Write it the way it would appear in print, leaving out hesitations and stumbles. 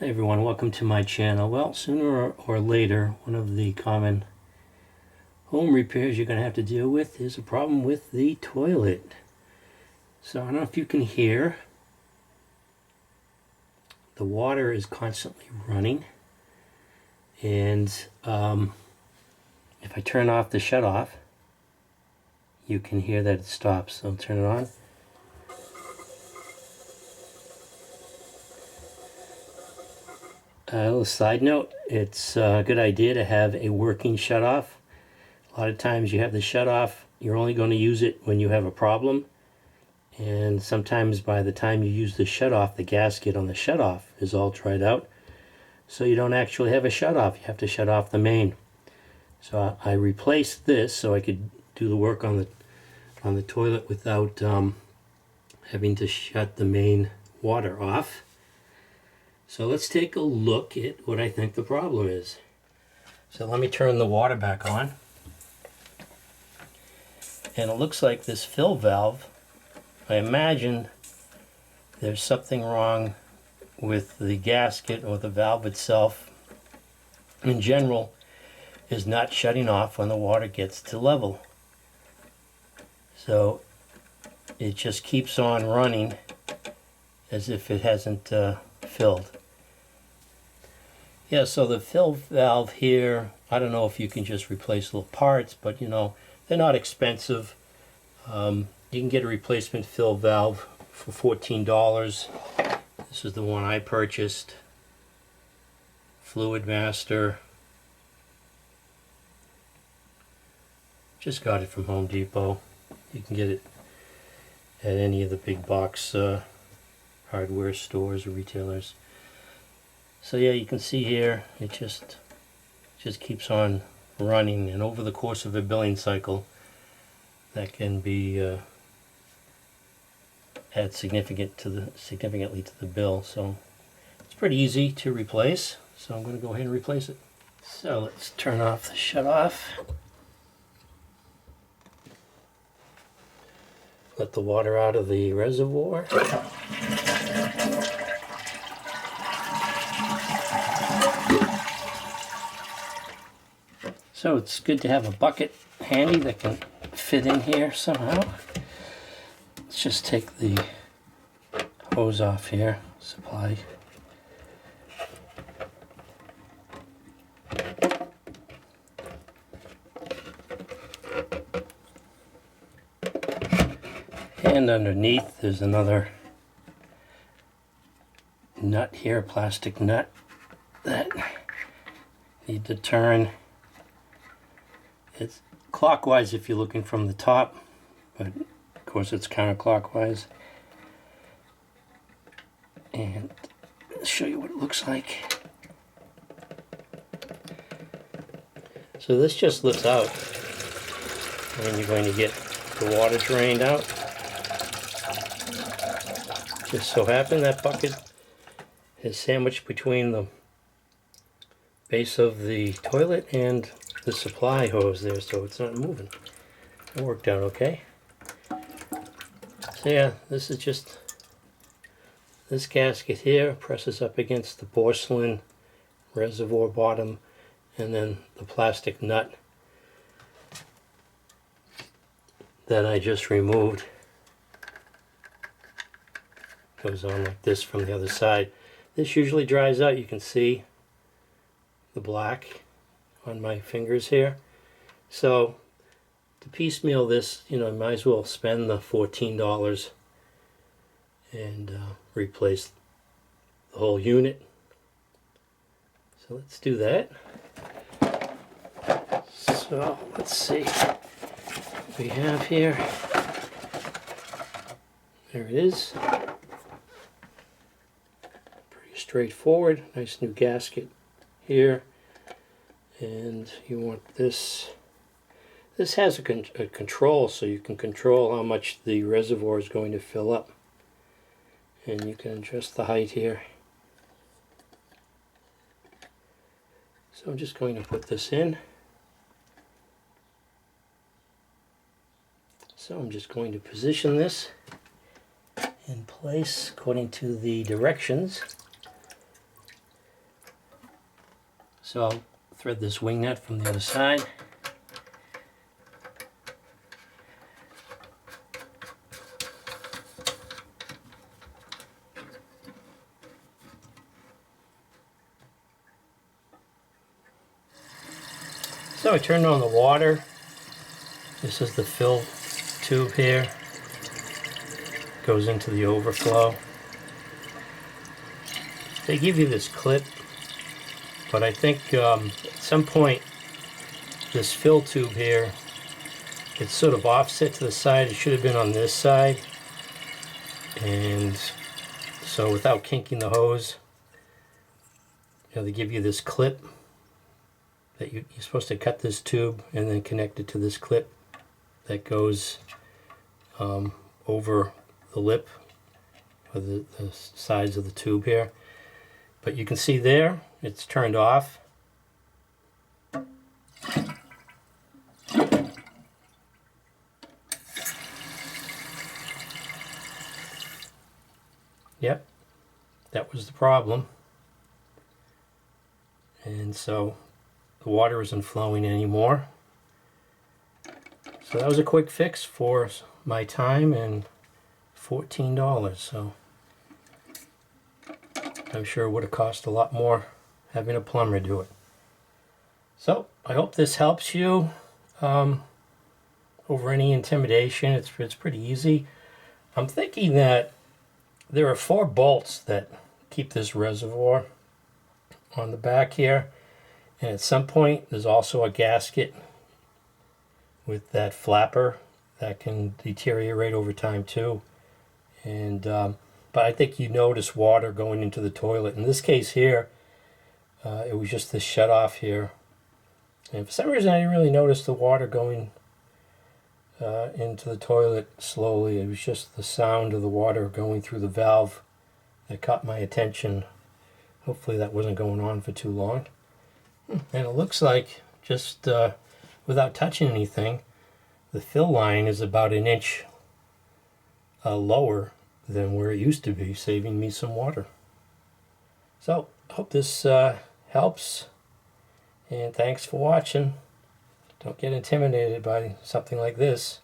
Hi everyone, welcome to my channel. Well, sooner or later, one of the common home repairs you're going to have to deal with is a problem with the toilet. So I don't know if you can hear, the water is constantly running, and if I turn off the shutoff, you can hear that it stops. So I'll turn it on. A little side note, it's a good idea to have a working shutoff. A lot of times you have the shutoff, you're only going to use it when you have a problem, and sometimes by the time you use the shutoff, the gasket on the shutoff is all dried out, so you don't actually have a shutoff. You have to shut off the main. So I replaced this so I could do the work on the toilet without having to shut the main water off. So let's take a look at what I think the problem is. So let me turn the water back on. And it looks like this fill valve, I imagine there's something wrong with the gasket, or the valve itself in general is not shutting off when the water gets to level. So it just keeps on running as if it hasn't filled. Yeah, so the fill valve here, I don't know if you can just replace little parts, but you know, they're not expensive. You can get a replacement fill valve for $14. This is the one I purchased. Fluid Master. Just got it from Home Depot. You can get it at any of the big box hardware stores or retailers. So yeah, you can see here it just keeps on running, and over the course of a billing cycle that can be add significantly to the bill. So it's pretty easy to replace, so I'm going to go ahead and replace it. So let's turn off the shutoff. Let the water out of the reservoir. So it's good to have a bucket handy that can fit in here somehow. Let's just take the hose off here, supply. And underneath there's another nut here, plastic nut, that need to turn. It's clockwise if you're looking from the top, but of course it's counterclockwise. And I'll show you what it looks like. So this just lifts out, and you're going to get the water drained out. Just so happened that bucket is sandwiched between the base of the toilet and the supply hose there, so it's not moving. It worked out okay. So yeah, this is just, this gasket here presses up against the porcelain reservoir bottom, and then the plastic nut that I just removed goes on like this from the other side. This usually dries out. You can see the black on my fingers here. So to piecemeal this, you know, I might as well spend the $14 and replace the whole unit. So let's do that. So let's see what we have here. There it is. Pretty straightforward. Nice new gasket here. And you want this. This has a control, so you can control how much the reservoir is going to fill up. And you can adjust the height here. So I'm just going to put this in. So I'm just going to position this in place according to the directions. So I'll thread this wing nut from the other side. So I turned on the water. This is the fill tube here. Goes into the overflow. They give you this clip, but I think at some point this fill tube here, it's sort of offset to the side. It should have been on this side. And so without kinking the hose, they give you this clip that you're supposed to cut this tube and then connect it to this clip that goes over the lip or the sides of the tube here. But you can see there, it's turned off. Yep, that was the problem. And so the water isn't flowing anymore. So that was a quick fix for my time and $14. So I'm sure it would have cost a lot more having a plumber do it. So I hope this helps you over any intimidation. It's pretty easy. I'm thinking that there are 4 bolts that keep this reservoir on the back here. And at some point, there's also a gasket with that flapper that can deteriorate over time too. And but I think you notice water going into the toilet. In this case here, it was just this shut off here. And for some reason, I didn't really notice the water going into the toilet slowly. It was just the sound of the water going through the valve that caught my attention. Hopefully that wasn't going on for too long. And it looks like, just without touching anything, the fill line is about 1 inch lower than where it used to be, saving me some water. So, hope this helps, and thanks for watching. Don't get intimidated by something like this.